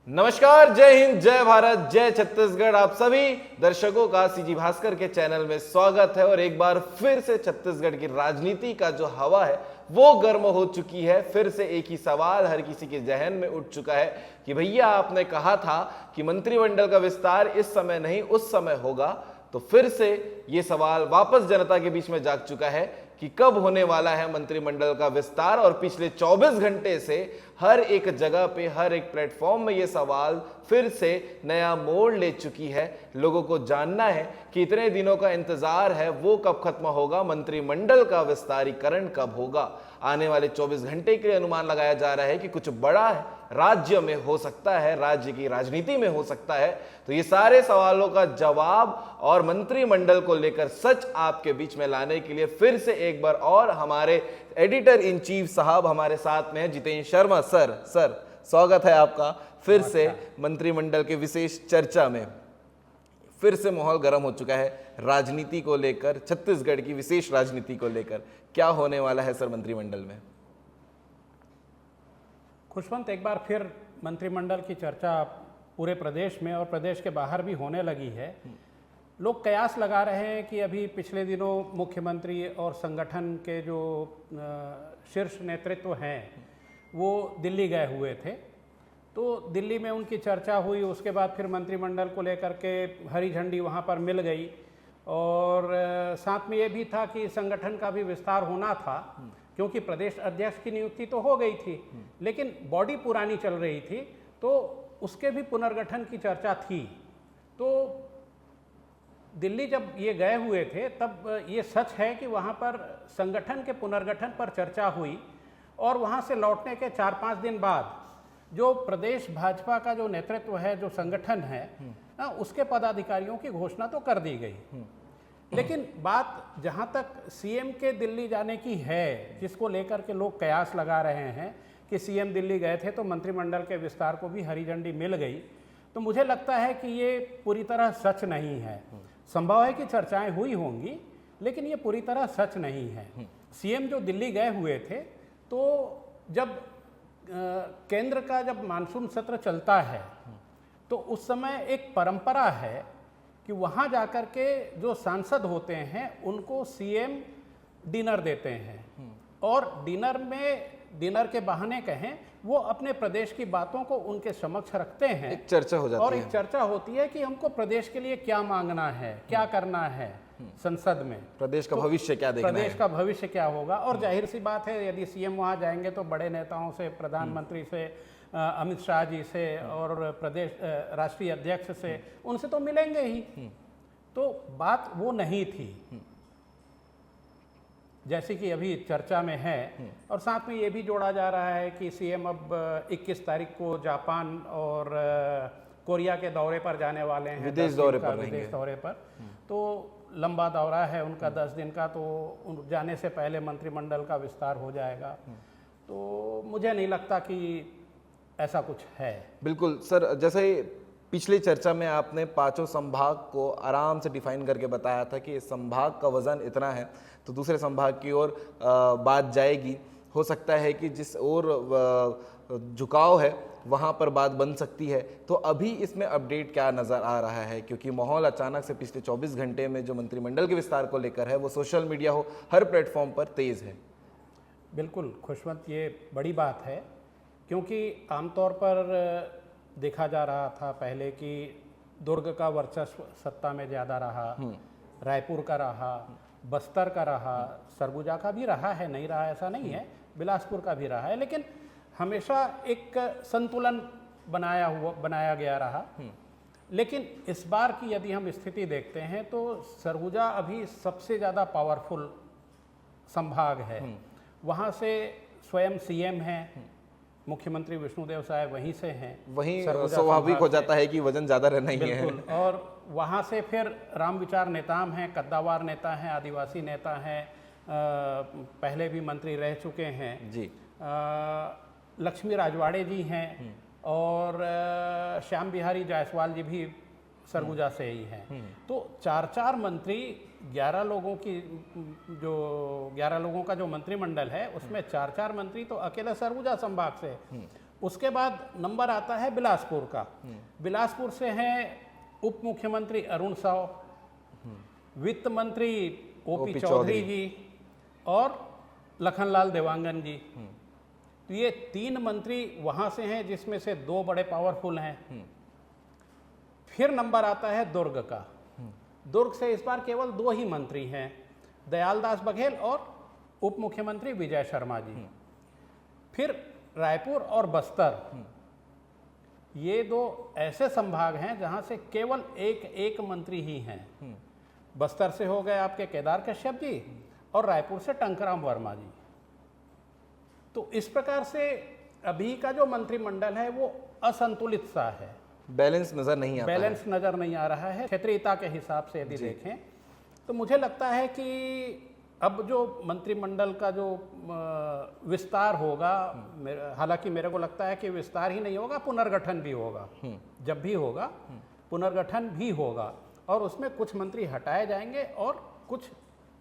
नमस्कार, जय हिंद, जय भारत, जय छत्तीसगढ़। आप सभी दर्शकों का सीजी भास्कर के चैनल में स्वागत है। और एक बार फिर से छत्तीसगढ़ की राजनीति का जो हवा है वो गर्म हो चुकी है। फिर से एक ही सवाल हर किसी के जहन में उठ चुका है कि भैया आपने कहा था कि मंत्रिमंडल का विस्तार इस समय नहीं उस समय होगा। तो फिर से ये सवाल वापस जनता के बीच में जाग चुका है कि कब होने वाला है मंत्रिमंडल का विस्तार। और पिछले 24 घंटे से हर एक जगह पे, हर एक प्लेटफॉर्म में ये सवाल फिर से नया मोड़ ले चुकी है। लोगों को जानना है कि इतने दिनों का इंतजार है वो कब खत्म होगा, मंत्रिमंडल का विस्तारीकरण कब होगा। आने वाले 24 घंटे के लिए अनुमान लगाया जा रहा है कि कुछ बड़ा राज्य में हो सकता है, राज्य की राजनीति में हो सकता है। तो ये सारे सवालों का जवाब और मंत्रिमंडल को लेकर सच आपके बीच में लाने के लिए फिर से एक बार और हमारे एडिटर इन चीफ साहब हमारे साथ में हैं, जितेंद्र शर्मा सर स्वागत है आपका फिर से मंत्रिमंडल के विशेष चर्चा में। फिर से माहौल गर्म हो चुका है राजनीति को लेकर, छत्तीसगढ़ की विशेष राजनीति को लेकर। क्या होने वाला है सर मंत्रिमंडल में? खुशवंत, एक बार फिर मंत्रिमंडल की चर्चा पूरे प्रदेश में और प्रदेश के बाहर भी होने लगी है। लोग कयास लगा रहे हैं कि अभी पिछले दिनों मुख्यमंत्री और संगठन के जो शीर्ष नेतृत्व हैं वो दिल्ली गए हुए थे। तो दिल्ली में उनकी चर्चा हुई, उसके बाद फिर मंत्रिमंडल को लेकर के हरी झंडी वहाँ पर मिल गई। और साथ में ये भी था कि संगठन का भी विस्तार होना था, क्योंकि प्रदेश अध्यक्ष की नियुक्ति तो हो गई थी लेकिन बॉडी पुरानी चल रही थी, तो उसके भी पुनर्गठन की चर्चा थी। तो दिल्ली जब ये गए हुए थे तब ये सच है कि वहाँ पर संगठन के पुनर्गठन पर चर्चा हुई। और वहाँ से लौटने के 4-5 दिन बाद जो प्रदेश भाजपा का जो नेतृत्व है, जो संगठन है, उसके पदाधिकारियों की घोषणा तो कर दी गई। लेकिन बात जहाँ तक सीएम के दिल्ली जाने की है, जिसको लेकर के लोग कयास लगा रहे हैं कि सीएम दिल्ली गए थे तो मंत्रिमंडल के विस्तार को भी हरी झंडी मिल गई, तो मुझे लगता है कि ये पूरी तरह सच नहीं है। संभव है कि चर्चाएं हुई होंगी लेकिन ये पूरी तरह सच नहीं है। सीएम जो दिल्ली गए हुए थे, तो जब केंद्र का जब मानसून सत्र चलता है तो उस समय एक परंपरा है कि वहाँ जाकर के जो सांसद होते हैं उनको सीएम डिनर देते हैं। और डिनर के बहाने कहें, वो अपने प्रदेश की बातों को उनके समक्ष रखते हैं। एक चर्चा हो जाती है और एक चर्चा होती है कि हमको प्रदेश के लिए क्या मांगना है, क्या करना है संसद में, प्रदेश का भविष्य क्या देखना है, प्रदेश का भविष्य क्या होगा। और जाहिर सी बात है, यदि सीएम वहाँ जाएंगे तो बड़े नेताओं से, प्रधानमंत्री से, अमित शाह जी से और प्रदेश राष्ट्रीय अध्यक्ष से, उनसे तो मिलेंगे ही। तो बात वो नहीं थी जैसे कि अभी चर्चा में है। और साथ में ये भी जोड़ा जा रहा है कि सीएम अब 21 तारीख को जापान और कोरिया के दौरे पर जाने वाले हैं, विदेश दौरे पर। तो लंबा दौरा है उनका, 10 दिन का। तो जाने से पहले मंत्रिमंडल का विस्तार हो जाएगा। तो मुझे नहीं लगता कि ऐसा कुछ है। बिल्कुल सर, जैसे पिछली चर्चा में आपने पांचों संभाग को आराम से डिफाइन करके बताया था कि इस संभाग का वजन इतना है तो दूसरे संभाग की ओर बात जाएगी। हो सकता है कि जिस ओर झुकाव है वहाँ पर बात बन सकती है। तो अभी इसमें अपडेट क्या नज़र आ रहा है? क्योंकि माहौल अचानक से पिछले 24 घंटे में जो मंत्रिमंडल के विस्तार को लेकर है वो सोशल मीडिया हो, हर प्लेटफॉर्म पर तेज़ है। बिल्कुल खुशवंत, ये बड़ी बात है, क्योंकि आमतौर पर देखा जा रहा था पहले कि दुर्ग का वर्चस्व सत्ता में ज़्यादा रहा, रायपुर का रहा, बस्तर का रहा, सरगुजा का भी रहा है, नहीं रहा ऐसा नहीं है, बिलासपुर का भी रहा है, लेकिन हमेशा एक संतुलन बनाया गया रहा। लेकिन इस बार की यदि हम स्थिति देखते हैं तो सरगुजा अभी सबसे ज़्यादा पावरफुल संभाग है। वहाँ से स्वयं सीएम हैं, मुख्यमंत्री विष्णुदेव साय वहीं से हैं, वहीं स्वाभाविक हो जाता है कि वजन ज़्यादा रहना ही है। और वहाँ से फिर राम विचार नेताम हैं, कद्दावार नेता हैं, आदिवासी नेता हैं, पहले भी मंत्री रह चुके हैं जी। लक्ष्मी राजवाड़े जी हैं और श्याम बिहारी जायसवाल जी भी सरगुजा से ही हैं। तो 4 मंत्री 11 लोगों का जो मंत्रिमंडल है उसमें 4 मंत्री तो अकेले सरगुजा संभाग से, उसके बाद नंबर आता है बिलासपुर का। बिलासपुर से हैं उप मुख्यमंत्री अरुण साव, वित्त मंत्री ओपी चौधरी जी और लखनलाल देवांगन जी। तो ये 3 मंत्री वहां से हैं, जिसमें से 2 बड़े पावरफुल हैं। फिर नंबर आता है दुर्ग का। दुर्ग से इस बार केवल 2 ही मंत्री हैं, दयालदास बघेल और उप मुख्यमंत्री विजय शर्मा जी। फिर रायपुर और बस्तर, ये 2 ऐसे संभाग हैं जहां से केवल एक मंत्री ही हैं। बस्तर से हो गए आपके केदार कश्यप जी और रायपुर से टंकराम वर्मा जी। तो इस प्रकार से अभी का जो मंत्रिमंडल है वो असंतुलित सा है, बैलेंस नजर नहीं आता, बैलेंस नजर नहीं आ रहा है। क्षेत्रीयता के हिसाब से यदि देखें तो मुझे लगता है कि अब जो मंत्रिमंडल का जो विस्तार होगा, हालांकि मेरे को लगता है कि विस्तार ही नहीं होगा, पुनर्गठन भी होगा। जब भी होगा पुनर्गठन भी होगा और उसमें कुछ मंत्री हटाए जाएंगे और कुछ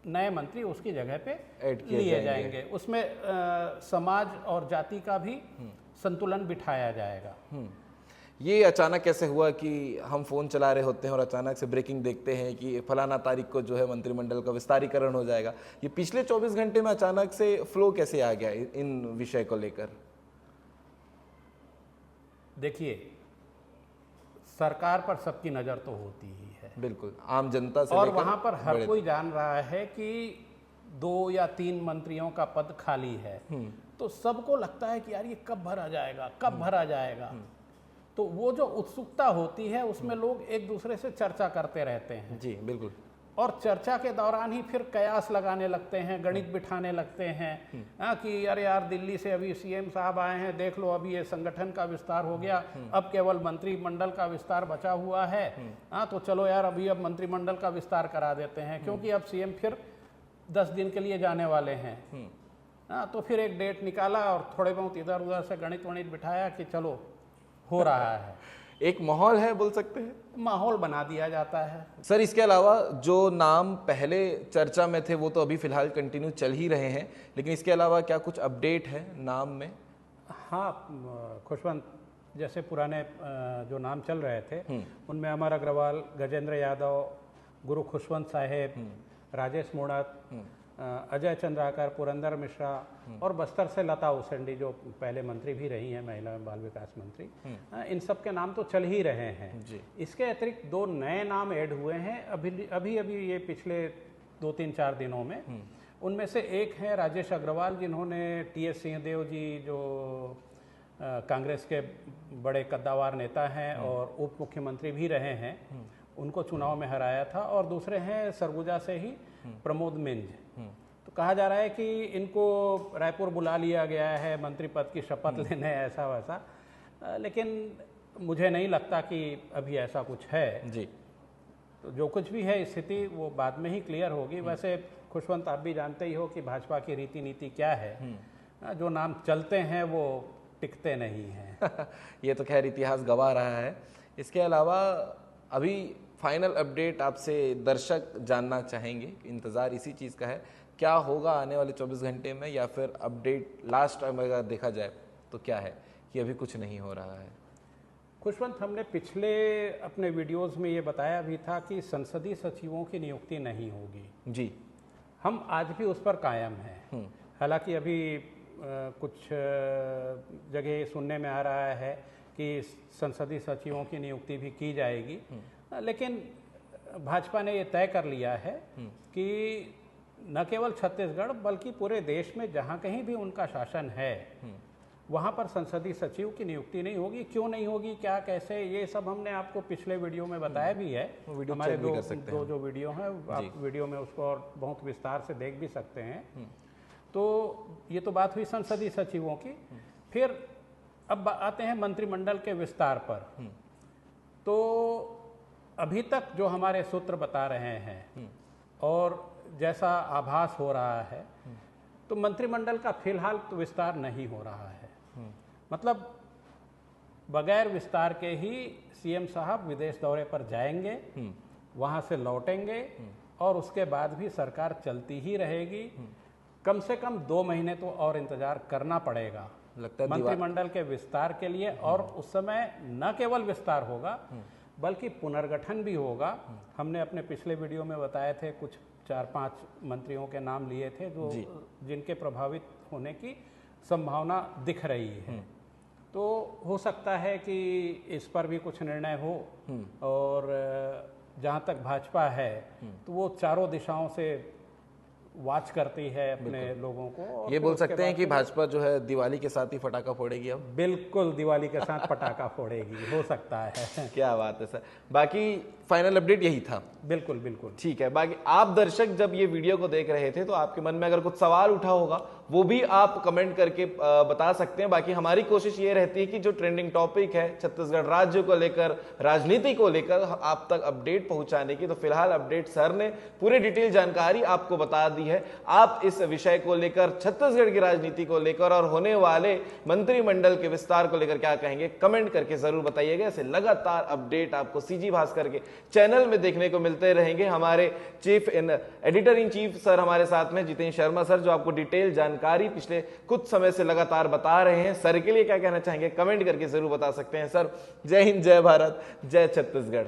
नए मंत्री उसकी जगह पे लिए जाएंगे। उसमें समाज और जाति का भी संतुलन बिठाया जाएगा। ये अचानक कैसे हुआ कि हम फोन चला रहे होते हैं और अचानक से ब्रेकिंग देखते हैं कि फलाना तारीख को जो है मंत्रिमंडल का विस्तारीकरण हो जाएगा? ये पिछले 24 घंटे में अचानक से फ्लो कैसे आ गया इन विषय को लेकर? देखिए, सरकार पर सबकी नजर तो होती ही है, बिल्कुल, आम जनता से और लेकर वहां पर हर कोई जान रहा है कि 2 या 3 मंत्रियों का पद खाली है। तो सबको लगता है कि यार ये कब भरा जाएगा, कब भरा जाएगा। तो वो जो उत्सुकता होती है उसमें लोग एक दूसरे से चर्चा करते रहते हैं। जी बिल्कुल। और चर्चा के दौरान ही फिर कयास लगाने लगते हैं, गणित बिठाने लगते हैं कि अरे यार दिल्ली से अभी सीएम साहब आए हैं, देख लो अभी ये संगठन का विस्तार हो गया, अब केवल मंत्रिमंडल का विस्तार बचा हुआ है। तो चलो यार अब मंत्रिमंडल का विस्तार करा देते हैं, क्योंकि अब सीएम फिर 10 दिन के लिए जाने वाले हैं। तो फिर एक डेट निकाला और थोड़े बहुत इधर उधर से गणित वणित बिठाया कि चलो हो रहा है। एक माहौल है, बोल सकते हैं, माहौल बना दिया जाता है। सर इसके अलावा जो नाम पहले चर्चा में थे वो तो अभी फिलहाल कंटिन्यू चल ही रहे हैं, लेकिन इसके अलावा क्या कुछ अपडेट है नाम में? हाँ खुशवंत, जैसे पुराने जो नाम चल रहे थे उनमें अमर अग्रवाल, गजेंद्र यादव, गुरु खुशवंत साहेब, राजेश मोड़त, अजय चंद्राकर, पुरंदर मिश्रा और बस्तर से लता उसेंडी जो पहले मंत्री भी रही हैं, महिला एवं बाल विकास मंत्री, इन सब के नाम तो चल ही रहे हैं जी। इसके अतिरिक्त 2 नए नाम ऐड हुए हैं अभी ये पिछले 2-3-4 दिनों में। उनमें से एक है राजेश अग्रवाल, जिन्होंने टीएस सिंहदेव जी जो कांग्रेस के बड़े कद्दावर नेता हैं और उप मुख्यमंत्री भी रहे हैं, उनको चुनाव में हराया था। और दूसरे हैं सरगुजा से ही प्रमोद मिंज। तो कहा जा रहा है कि इनको रायपुर बुला लिया गया है मंत्री पद की शपथ लेने, ऐसा वैसा, लेकिन मुझे नहीं लगता कि अभी ऐसा कुछ है जी। तो जो कुछ भी है स्थिति वो बाद में ही क्लियर होगी। वैसे खुशवंत, आप भी जानते ही हो कि भाजपा की रीति नीति क्या है, जो नाम चलते हैं वो टिकते नहीं हैं। ये तो खैर इतिहास गवाह रहा है। इसके अलावा अभी फाइनल अपडेट आपसे दर्शक जानना चाहेंगे, इंतज़ार इसी चीज़ का है, क्या होगा आने वाले 24 घंटे में, या फिर अपडेट लास्ट टाइम अगर देखा जाए तो क्या है कि अभी कुछ नहीं हो रहा है? खुशवंत, हमने पिछले अपने वीडियोस में ये बताया भी था कि संसदीय सचिवों की नियुक्ति नहीं होगी जी। हम आज भी उस पर कायम हैं। हालांकि अभी कुछ जगह सुनने में आ रहा है कि संसदीय सचिवों की नियुक्ति भी की जाएगी, लेकिन भाजपा ने ये तय कर लिया है कि न केवल छत्तीसगढ़ बल्कि पूरे देश में जहाँ कहीं भी उनका शासन है वहाँ पर संसदीय सचिव की नियुक्ति नहीं होगी। क्यों नहीं होगी, क्या, कैसे, ये सब हमने आपको पिछले वीडियो में बताया भी है। हमारे दो जो वीडियो हैं, आप वीडियो में उसको और बहुत विस्तार से देख भी सकते हैं। तो ये तो बात हुई संसदीय सचिवों की। फिर अब आते हैं मंत्रिमंडल के विस्तार पर। तो अभी तक जो हमारे सूत्र बता रहे हैं और जैसा आभास हो रहा है, तो मंत्रिमंडल का फिलहाल तो विस्तार नहीं हो रहा है। मतलब बगैर विस्तार के ही सीएम साहब विदेश दौरे पर जाएंगे, वहां से लौटेंगे और उसके बाद भी सरकार चलती ही रहेगी। कम से कम 2 महीने तो और इंतजार करना पड़ेगा लगता है मंत्रिमंडल के विस्तार के लिए। और उस समय न केवल विस्तार होगा बल्कि पुनर्गठन भी होगा। हमने अपने पिछले वीडियो में बताए थे, कुछ 4-5 मंत्रियों के नाम लिए थे जो जिनके प्रभावित होने की संभावना दिख रही है। तो हो सकता है कि इस पर भी कुछ निर्णय हो। और जहाँ तक भाजपा है तो वो चारों दिशाओं से वॉच करती है अपने लोगों को। और ये फिर बोल उसके सकते हैं बाद कि भाजपा जो है दिवाली के साथ ही फटाका फोड़ेगी अब। बिल्कुल दिवाली के साथ पटाखा फोड़ेगी, हो सकता है। क्या बात है सर। बाकी फाइनल अपडेट यही था। बिल्कुल बिल्कुल ठीक है। बाकी आप दर्शक जब ये वीडियो को देख रहे थे तो आपके मन में अगर कुछ सवाल उठा होगा वो भी आप कमेंट करके बता सकते हैं। बाकी हमारी कोशिश ये रहती है कि जो ट्रेंडिंग टॉपिक है छत्तीसगढ़ राज्य को लेकर, राजनीति को लेकर आप तक अपडेट पहुंचाने की। तो फिलहाल अपडेट सर ने पूरी डिटेल जानकारी आपको बता दी है। आप इस विषय को लेकर, छत्तीसगढ़ की राजनीति को लेकर और होने वाले मंत्रिमंडल के विस्तार को लेकर क्या कहेंगे, कमेंट करके जरूर बताइएगा। ऐसे लगातार अपडेट आपको सीजी भास्कर के चैनल में देखने को मिलते रहेंगे। हमारे एडिटर इन चीफ सर हमारे साथ में जितेंद्र शर्मा सर, जो आपको डिटेल जानकारी पिछले कुछ समय से लगातार बता रहे हैं। सर के लिए क्या कहना चाहेंगे, कमेंट करके जरूर बता सकते हैं। सर जय हिंद, जय भारत, जय छत्तीसगढ़।